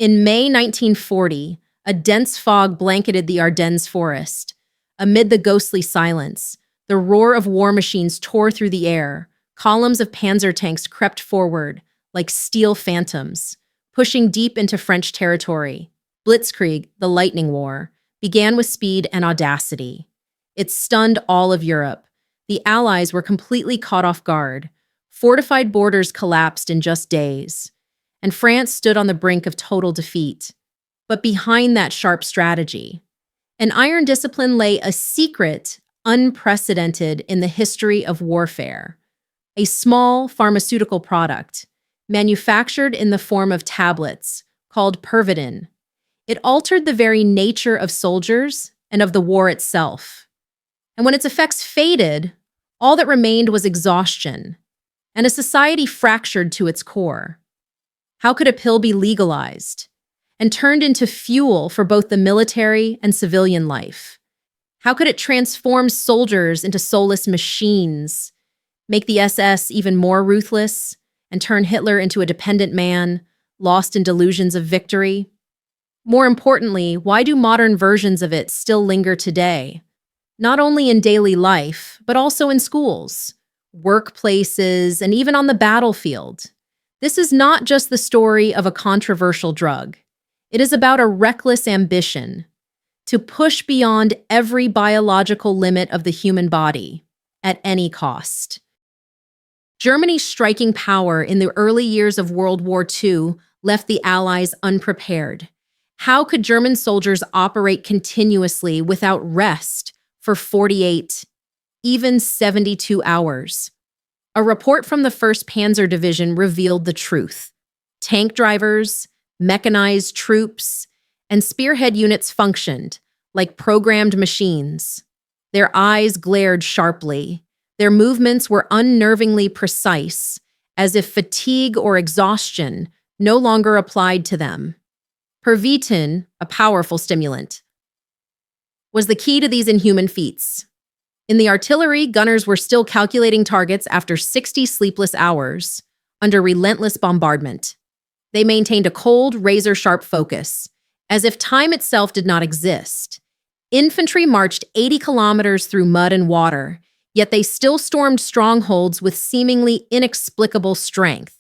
In May 1940, a dense fog blanketed the Ardennes forest. Amid the ghostly silence, the roar of war machines tore through the air. Columns of panzer tanks crept forward, like steel phantoms, pushing deep into French territory. Blitzkrieg, the lightning war, began with speed and audacity. It stunned all of Europe. The Allies were completely caught off guard. Fortified borders collapsed in just days, and France stood on the brink of total defeat. But behind that sharp strategy, an iron discipline lay a secret unprecedented in the history of warfare. A small pharmaceutical product, manufactured in the form of tablets, called Pervitin. It altered the very nature of soldiers and of the war itself. And when its effects faded, all that remained was exhaustion, and a society fractured to its core. How could a pill be legalized and turned into fuel for both the military and civilian life? How could it transform soldiers into soulless machines, make the SS even more ruthless, and turn Hitler into a dependent man, lost in delusions of victory? More importantly, why do modern versions of it still linger today? Not only in daily life, but also in schools, workplaces, and even on the battlefield. This is not just the story of a controversial drug. It is about a reckless ambition to push beyond every biological limit of the human body at any cost. Germany's striking power in the early years of World War II left the Allies unprepared. How could German soldiers operate continuously without rest for 48, even 72 hours? A report from the 1st Panzer Division revealed the truth. Tank drivers, mechanized troops, and spearhead units functioned like programmed machines. Their eyes glared sharply. Their movements were unnervingly precise, as if fatigue or exhaustion no longer applied to them. Pervitin, a powerful stimulant, was the key to these inhuman feats. In the artillery, gunners were still calculating targets after 60 sleepless hours under relentless bombardment. They maintained a cold, razor-sharp focus, as if time itself did not exist. Infantry marched 80 kilometers through mud and water, yet they still stormed strongholds with seemingly inexplicable strength.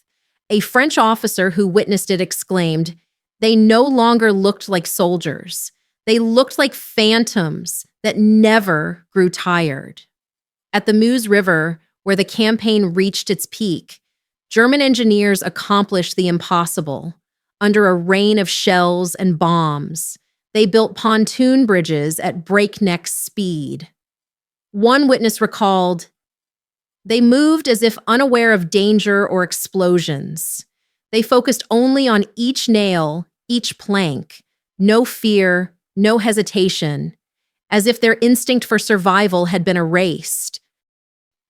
A French officer who witnessed it exclaimed, "They no longer looked like soldiers. They looked like phantoms that never grew tired." At the Meuse River, where the campaign reached its peak, German engineers accomplished the impossible. Under a rain of shells and bombs, they built pontoon bridges at breakneck speed. One witness recalled, "They moved as if unaware of danger or explosions. They focused only on each nail, each plank. No fear, no hesitation, as if their instinct for survival had been erased."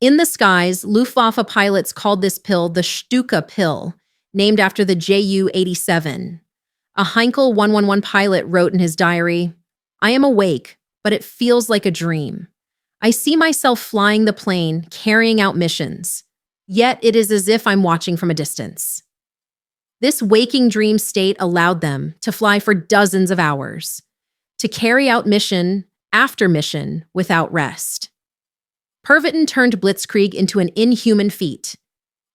In the skies, Luftwaffe pilots called this pill the Stuka pill, named after the Ju-87. A Heinkel 111 pilot wrote in his diary, "I am awake, but it feels like a dream. I see myself flying the plane, carrying out missions, yet it is as if I'm watching from a distance." This waking dream state allowed them to fly for dozens of hours, to carry out mission after mission without rest. Pervitin turned Blitzkrieg into an inhuman feat.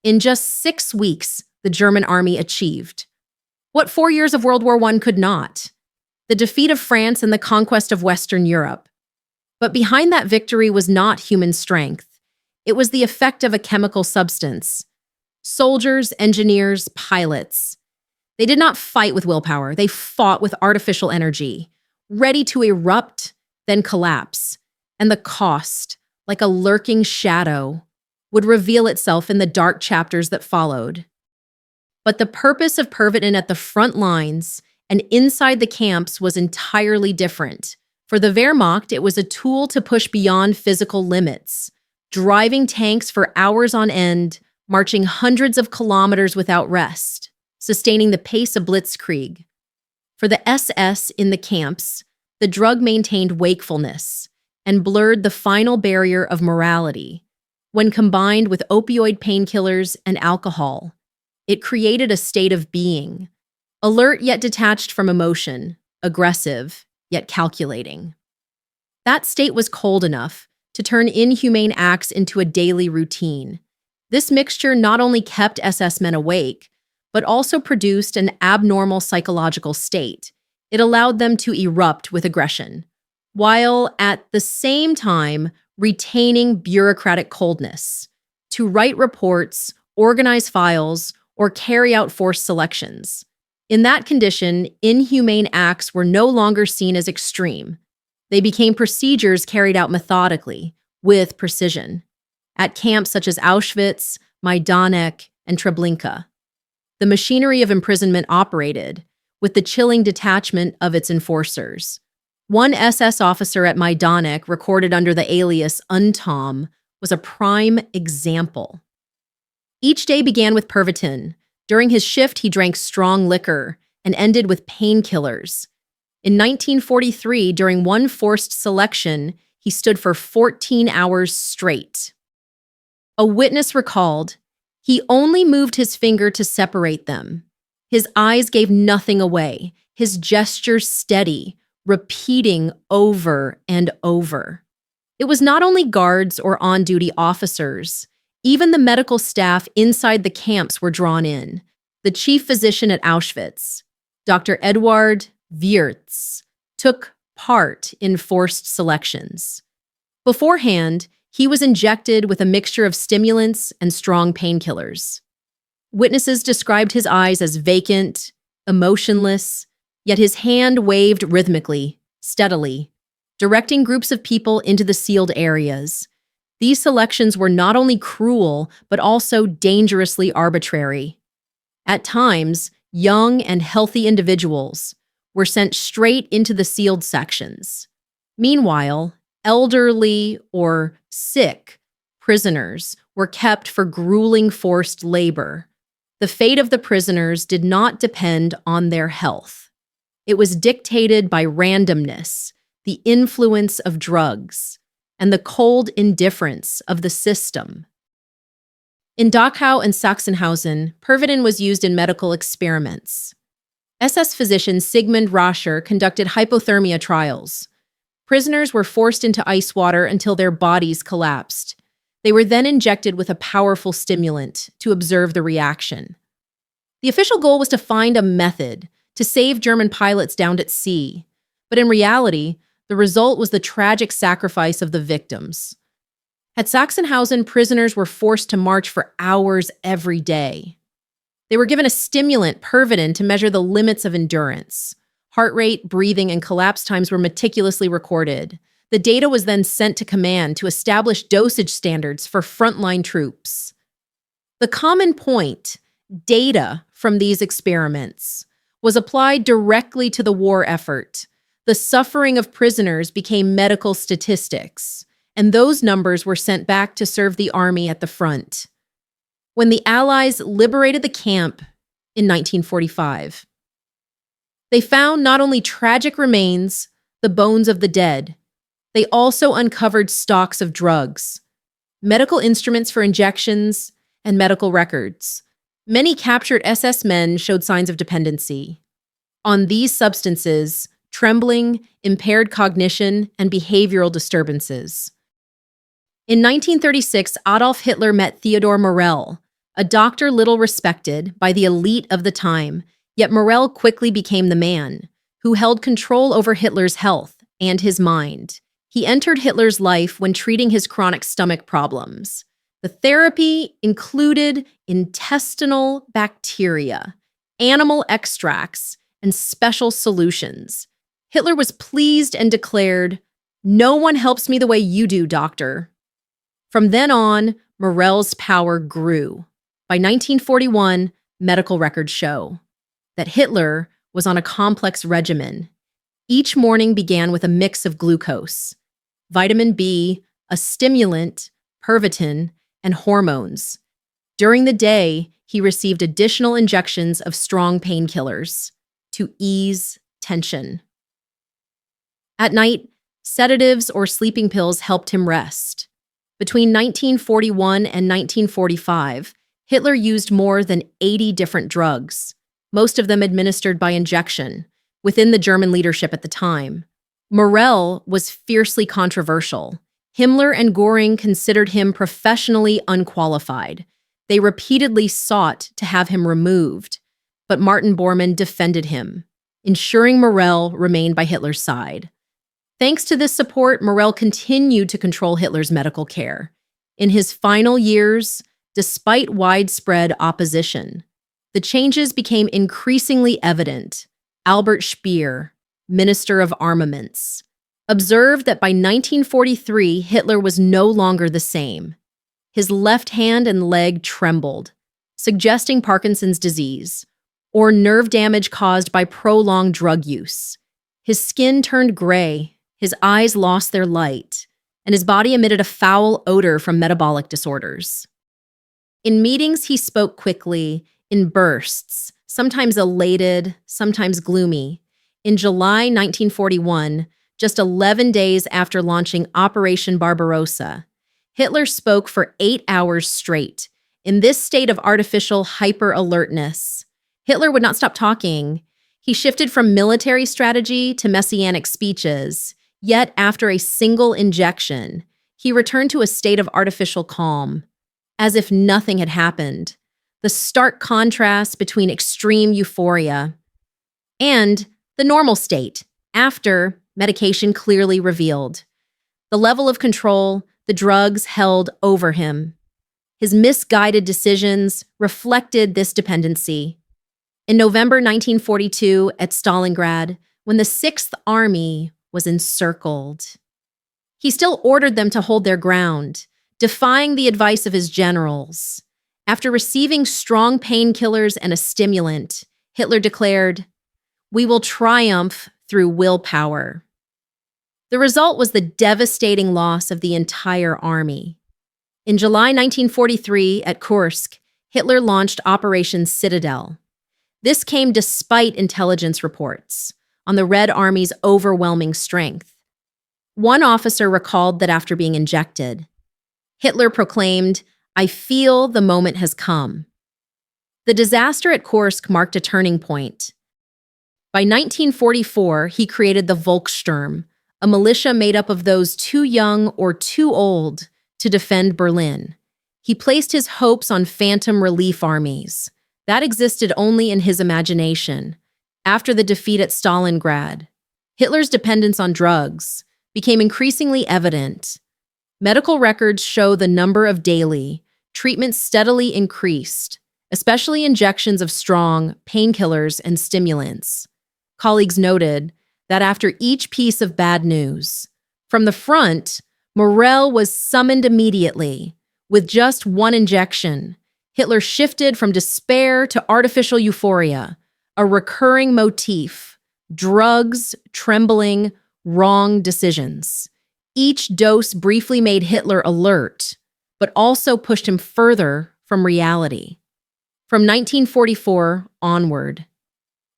In just 6 weeks, the German army achieved what 4 years of World War I could not: the defeat of France and the conquest of Western Europe. But behind that victory was not human strength. It was the effect of a chemical substance. Soldiers, engineers, pilots. They did not fight with willpower. They fought with artificial energy, ready to erupt, then collapse. And the cost, like a lurking shadow, would reveal itself in the dark chapters that followed. But the purpose of Pervitin at the front lines and inside the camps was entirely different. For the Wehrmacht, it was a tool to push beyond physical limits, driving tanks for hours on end, marching hundreds of kilometers without rest, sustaining the pace of Blitzkrieg. For the SS in the camps, the drug maintained wakefulness and blurred the final barrier of morality. When combined with opioid painkillers and alcohol, it created a state of being, alert yet detached from emotion, aggressive yet calculating. That state was cold enough to turn inhumane acts into a daily routine. This mixture not only kept SS men awake, but also produced an abnormal psychological state. It allowed them to erupt with aggression, while at the same time retaining bureaucratic coldness, to write reports, organize files, or carry out forced selections. In that condition, inhumane acts were no longer seen as extreme. They became procedures carried out methodically, with precision, at camps such as Auschwitz, Majdanek, and Treblinka. The machinery of imprisonment operated, with the chilling detachment of its enforcers. One SS officer at Majdanek, recorded under the alias Untom, was a prime example. Each day began with Pervitin. During his shift, he drank strong liquor and ended with painkillers. In 1943, during one forced selection, he stood for 14 hours straight. A witness recalled, he only moved his finger to separate them. His eyes gave nothing away, his gestures steady, repeating over and over. It was not only guards or on-duty officers. Even the medical staff inside the camps were drawn in. The chief physician at Auschwitz, Dr. Eduard Wirtz, took part in forced selections. Beforehand, he was injected with a mixture of stimulants and strong painkillers. Witnesses described his eyes as vacant, emotionless, yet his hand waved rhythmically, steadily, directing groups of people into the sealed areas. These selections were not only cruel, but also dangerously arbitrary. At times, young and healthy individuals were sent straight into the sealed sections. Meanwhile, elderly or sick prisoners were kept for grueling forced labor. The fate of the prisoners did not depend on their health. It was dictated by randomness, the influence of drugs, and the cold indifference of the system. In Dachau and Sachsenhausen, Pervitin was used in medical experiments. SS physician Sigmund Rascher conducted hypothermia trials. Prisoners were forced into ice water until their bodies collapsed. They were then injected with a powerful stimulant to observe the reaction. The official goal was to find a method to save German pilots downed at sea, but in reality, the result was the tragic sacrifice of the victims. At Sachsenhausen, prisoners were forced to march for hours every day. They were given a stimulant, Pervitin, to measure the limits of endurance. Heart rate, breathing, and collapse times were meticulously recorded. The data was then sent to command to establish dosage standards for frontline troops. The common point, data from these experiments, was applied directly to the war effort. The suffering of prisoners became medical statistics, and those numbers were sent back to serve the army at the front. When the Allies liberated the camp in 1945, they found not only tragic remains, the bones of the dead, they also uncovered stocks of drugs, medical instruments for injections, and medical records. Many captured SS men showed signs of dependency on these substances, trembling, impaired cognition, and behavioral disturbances. In 1936, Adolf Hitler met Theodor Morell, a doctor little respected by the elite of the time, yet Morell quickly became the man who held control over Hitler's health and his mind. He entered Hitler's life when treating his chronic stomach problems. The therapy included intestinal bacteria, animal extracts, and special solutions. Hitler was pleased and declared, "No one helps me the way you do, doctor." From then on, Morell's power grew. By 1941, medical records show that Hitler was on a complex regimen. Each morning began with a mix of glucose, vitamin B, a stimulant, Pervitin, and hormones. During the day, he received additional injections of strong painkillers to ease tension. At night, sedatives or sleeping pills helped him rest. Between 1941 and 1945, Hitler used more than 80 different drugs. most of them administered by injection, within the German leadership at the time. Morell was fiercely controversial. Himmler and Göring considered him professionally unqualified. They repeatedly sought to have him removed, but Martin Bormann defended him, ensuring Morell remained by Hitler's side. Thanks to this support, Morell continued to control Hitler's medical care. In his final years, despite widespread opposition, the changes became increasingly evident. Albert Speer, Minister of Armaments, observed that by 1943, Hitler was no longer the same. His left hand and leg trembled, suggesting Parkinson's disease, or nerve damage caused by prolonged drug use. His skin turned gray, his eyes lost their light, and his body emitted a foul odor from metabolic disorders. In meetings, he spoke quickly, in bursts, sometimes elated, sometimes gloomy. In July 1941, just 11 days after launching Operation Barbarossa, Hitler spoke for 8 hours straight. In this state of artificial hyper-alertness, Hitler would not stop talking. He shifted from military strategy to messianic speeches, yet after a single injection, he returned to a state of artificial calm, as if nothing had happened. The stark contrast between extreme euphoria and the normal state, after medication clearly revealed the level of control the drugs held over him. His misguided decisions reflected this dependency. In November 1942, at Stalingrad, when the Sixth Army was encircled, he still ordered them to hold their ground, defying the advice of his generals. After receiving strong painkillers and a stimulant, Hitler declared, "We will triumph through willpower." The result was the devastating loss of the entire army. In July 1943, at Kursk, Hitler launched Operation Citadel. This came despite intelligence reports on the Red Army's overwhelming strength. One officer recalled that after being injected, Hitler proclaimed, "I feel the moment has come." The disaster at Kursk marked a turning point. By 1944, he created the Volkssturm, a militia made up of those too young or too old to defend Berlin. He placed his hopes on phantom relief armies. That existed only in his imagination. After the defeat at Stalingrad, Hitler's dependence on drugs became increasingly evident. Medical records show the number of daily treatments steadily increased, especially injections of strong painkillers and stimulants. Colleagues noted that after each piece of bad news from the front, Morell was summoned immediately. With just one injection, Hitler shifted from despair to artificial euphoria, a recurring motif: drugs, trembling, wrong decisions. Each dose briefly made Hitler alert, but also pushed him further from reality. From 1944 onward,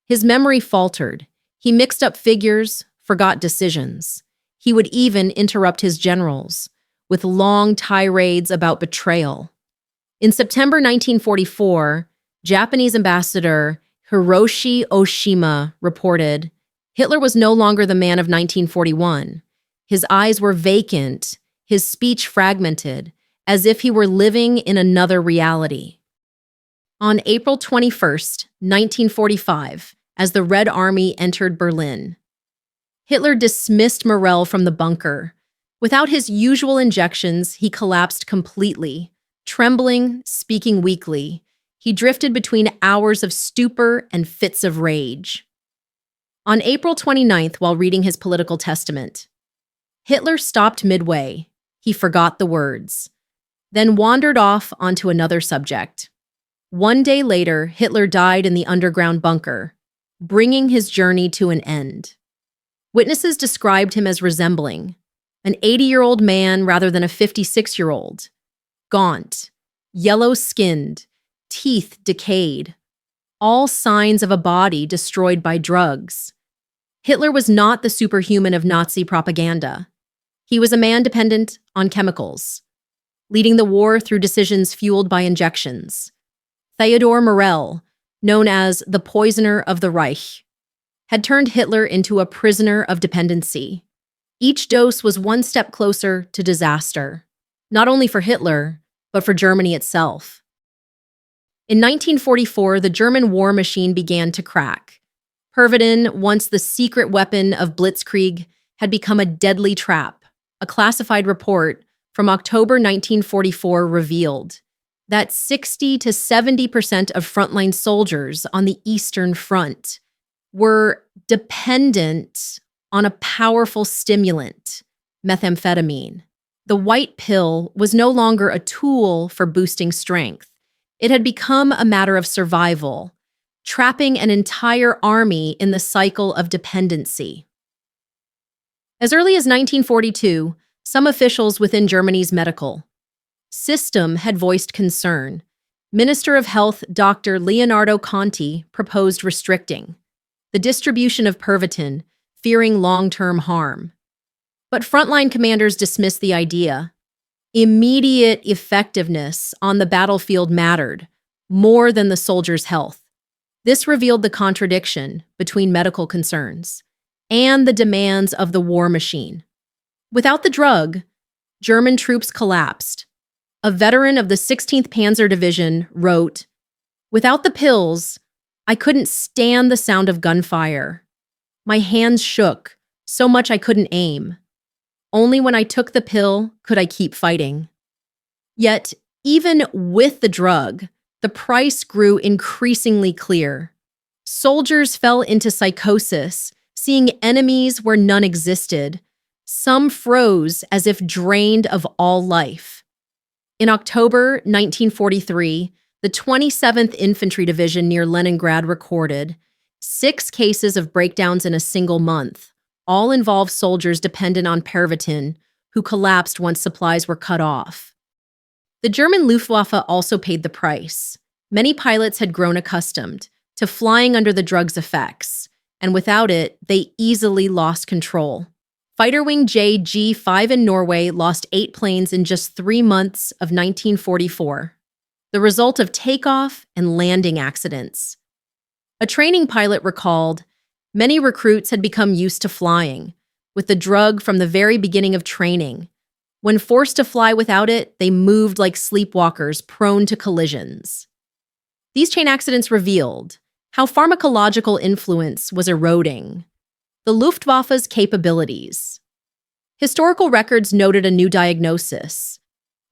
his memory faltered. He mixed up figures, forgot decisions. He would even interrupt his generals with long tirades about betrayal. In September 1944, Japanese ambassador Hiroshi Oshima reported, Hitler was no longer the man of 1941. His eyes were vacant, his speech fragmented, as if he were living in another reality. On April 21st, 1945, as the Red Army entered Berlin, Hitler dismissed Morell from the bunker. Without his usual injections, he collapsed completely. Trembling, speaking weakly, he drifted between hours of stupor and fits of rage. On April 29th, while reading his political testament, Hitler stopped midway. He forgot the words, then wandered off onto another subject. One day later, Hitler died in the underground bunker, bringing his journey to an end. Witnesses described him as resembling an 80-year-old man rather than a 56-year-old, gaunt, yellow-skinned, teeth decayed, all signs of a body destroyed by drugs. Hitler was not the superhuman of Nazi propaganda. He was a man dependent on chemicals, leading the war through decisions fueled by injections. Theodor Morell, known as the Poisoner of the Reich, had turned Hitler into a prisoner of dependency. Each dose was one step closer to disaster, not only for Hitler, but for Germany itself. In 1944, the German war machine began to crack. Pervitin, once the secret weapon of Blitzkrieg, had become a deadly trap. A classified report from October 1944 revealed that 60 to 70% of frontline soldiers on the Eastern Front were dependent on a powerful stimulant, methamphetamine. The white pill was no longer a tool for boosting strength. It had become a matter of survival, trapping an entire army in the cycle of dependency. As early as 1942, some officials within Germany's medical system had voiced concern. Minister of Health Dr. Leonardo Conti proposed restricting the distribution of Pervitin, fearing long-term harm. But frontline commanders dismissed the idea. Immediate effectiveness on the battlefield mattered more than the soldiers' health. This revealed the contradiction between medical concerns and the demands of the war machine. Without the drug, German troops collapsed. A veteran of the 16th Panzer Division wrote, "Without the pills, I couldn't stand the sound of gunfire. My hands shook so much I couldn't aim. Only when I took the pill could I keep fighting." Yet, even with the drug, the price grew increasingly clear. Soldiers fell into psychosis, seeing enemies where none existed. Some froze as if drained of all life. In October 1943, the 27th Infantry Division near Leningrad recorded 6 cases of breakdowns in a single month. All involved soldiers dependent on Pervitin, who collapsed once supplies were cut off. The German Luftwaffe also paid the price. Many pilots had grown accustomed to flying under the drug's effects, and without it, they easily lost control. Fighter Wing JG-5 in Norway lost 8 planes in just 3 months of 1944, the result of takeoff and landing accidents. A training pilot recalled, "Many recruits had become used to flying, with the drug from the very beginning of training. When forced to fly without it, they moved like sleepwalkers prone to collisions." These chain accidents revealed how pharmacological influence was eroding the Luftwaffe's capabilities. Historical records noted a new diagnosis: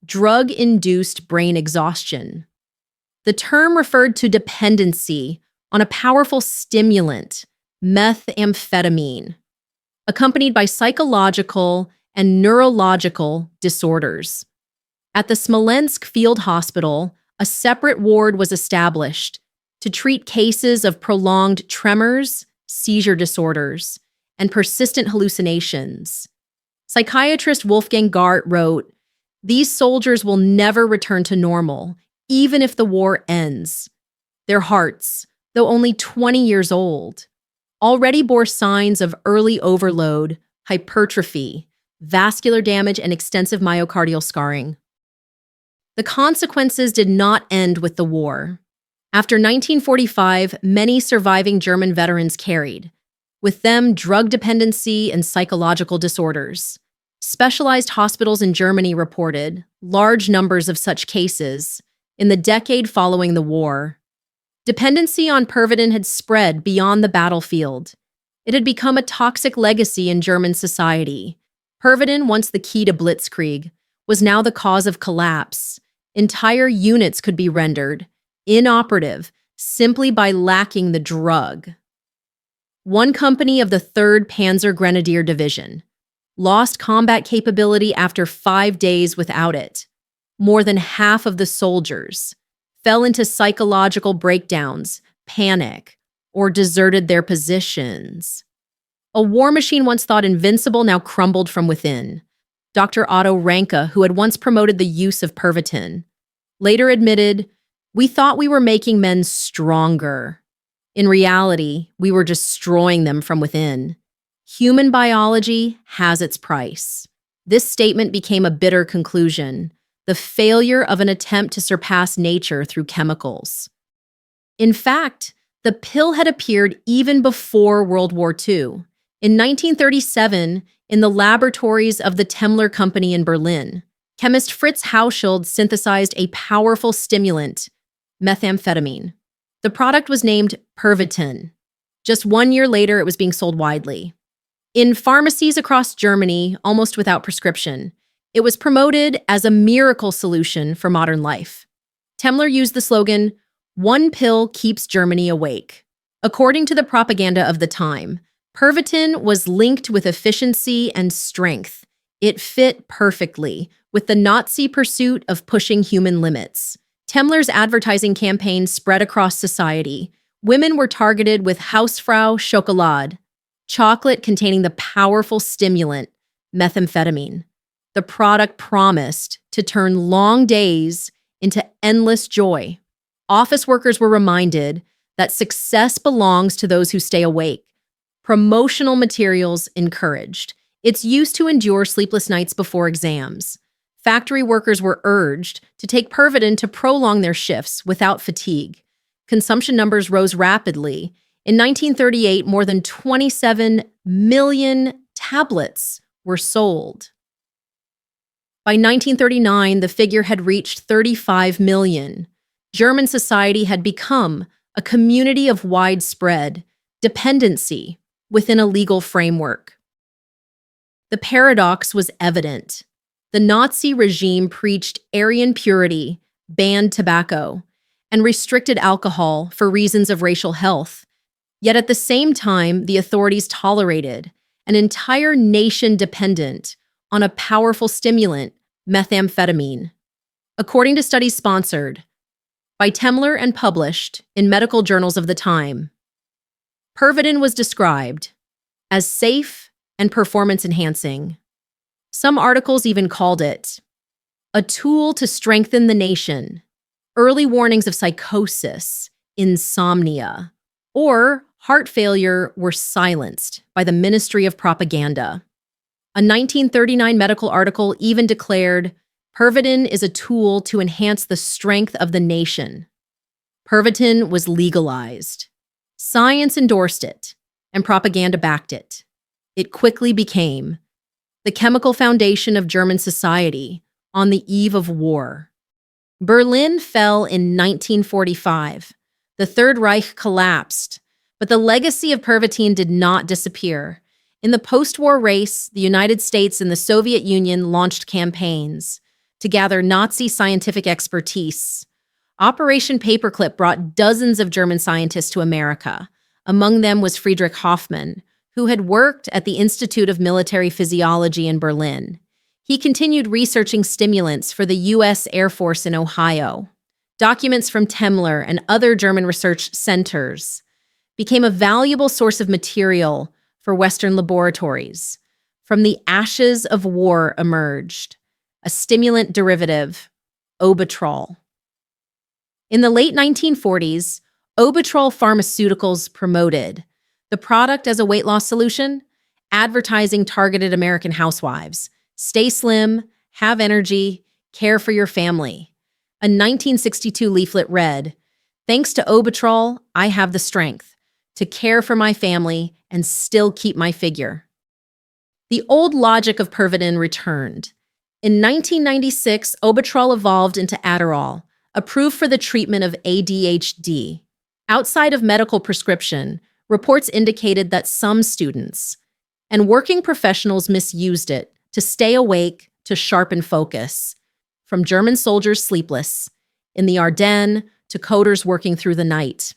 drug-induced brain exhaustion. The term referred to dependency on a powerful stimulant, methamphetamine, accompanied by psychological and neurological disorders. At the Smolensk Field Hospital, a separate ward was established to treat cases of prolonged tremors, seizure disorders, and persistent hallucinations. Psychiatrist Wolfgang Gart wrote, "These soldiers will never return to normal, even if the war ends. Their hearts, though only 20 years old, already bore signs of early overload, hypertrophy, vascular damage, and extensive myocardial scarring." The consequences did not end with the war. After 1945, many surviving German veterans carried, with them drug dependency and psychological disorders. Specialized hospitals in Germany reported large numbers of such cases in the decade following the war. Dependency on Pervitin had spread beyond the battlefield. It had become a toxic legacy in German society. Pervitin, once the key to Blitzkrieg, was now the cause of collapse. Entire units could be rendered inoperative simply by lacking the drug. One company of the 3rd Panzer Grenadier Division lost combat capability after 5 days without it. More than half of the soldiers fell into psychological breakdowns, panic, or deserted their positions. A war machine once thought invincible now crumbled from within. Dr. Otto Ranke, who had once promoted the use of Pervitin, later admitted, "We thought we were making men stronger. In reality, we were destroying them from within. Human biology has its price." This statement became a bitter conclusion, the failure of an attempt to surpass nature through chemicals. In fact, the pill had appeared even before World War II. In 1937, in the laboratories of the Temmler Company in Berlin, chemist Fritz Hauschild synthesized a powerful stimulant, methamphetamine. The product was named Pervitin. Just 1 year later, it was being sold widely. In pharmacies across Germany, almost without prescription, it was promoted as a miracle solution for modern life. Temmler used the slogan, "One pill keeps Germany awake." According to the propaganda of the time, Pervitin was linked with efficiency and strength. It fit perfectly with the Nazi pursuit of pushing human limits. Temmler's advertising campaign spread across society. Women were targeted with Hausfrau Schokolade, chocolate containing the powerful stimulant, methamphetamine. The product promised to turn long days into endless joy. Office workers were reminded that success belongs to those who stay awake. Promotional materials encouraged its use to endure sleepless nights before exams. Factory workers were urged to take Pervitin to prolong their shifts without fatigue. Consumption numbers rose rapidly. In 1938, more than 27 million tablets were sold. By 1939, the figure had reached 35 million. German society had become a community of widespread dependency within a legal framework. The paradox was evident. The Nazi regime preached Aryan purity, banned tobacco, and restricted alcohol for reasons of racial health. Yet at the same time, the authorities tolerated an entire nation dependent on a powerful stimulant, methamphetamine. According to studies sponsored by Temmler and published in medical journals of the time, Pervitin was described as safe and performance-enhancing. Some articles even called it a tool to strengthen the nation. Early warnings of psychosis, insomnia, or heart failure were silenced by the Ministry of Propaganda. A 1939 medical article even declared, "Pervitin is a tool to enhance the strength of the nation." Pervitin was legalized. Science endorsed it, and propaganda backed it. It quickly became the chemical foundation of German society on the eve of war. Berlin fell in 1945. The Third Reich collapsed, but the legacy of Pervitin did not disappear. In the post-war race, the United States and the Soviet Union launched campaigns to gather Nazi scientific expertise. Operation Paperclip brought dozens of German scientists to America. Among them was Friedrich Hoffmann, who had worked at the Institute of Military Physiology in Berlin. He continued researching stimulants for the U.S. Air Force in Ohio. Documents from Temmler and other German research centers became a valuable source of material for Western laboratories. From the ashes of war emerged a stimulant derivative, Obitrol. In the late 1940s, Obitrol Pharmaceuticals promoted the product as a weight loss solution, advertising targeted American housewives. Stay slim, have energy, care for your family. A 1962 leaflet read, "Thanks to Obitrol, I have the strength to care for my family and still keep my figure." The old logic of Pervitin returned. In 1996, Obitrol evolved into Adderall, approved for the treatment of ADHD. Outside of medical prescription, reports indicated that some students and working professionals misused it to stay awake, to sharpen focus. From German soldiers sleepless in the Ardennes to coders working through the night.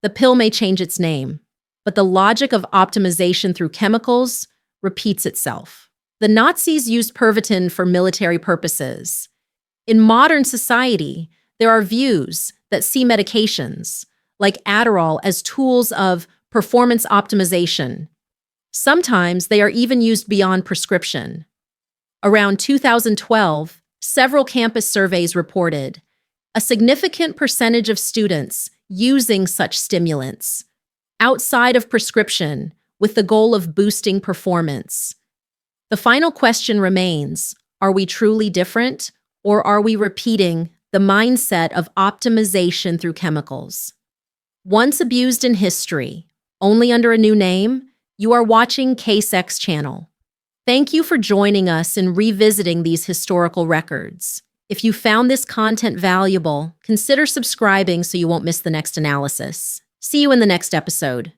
The pill may change its name, but the logic of optimization through chemicals repeats itself. The Nazis used Pervitin for military purposes. In modern society, there are views that see medications, like Adderall, as tools of performance optimization. Sometimes they are even used beyond prescription. Around 2012, several campus surveys reported a significant percentage of students using such stimulants outside of prescription with the goal of boosting performance. The final question remains, are we truly different, or are we repeating the mindset of optimization through chemicals? Once abused in history, only under a new name, you are watching Case X Channel. Thank you for joining us in revisiting these historical records. If you found this content valuable, consider subscribing so you won't miss the next analysis. See you in the next episode.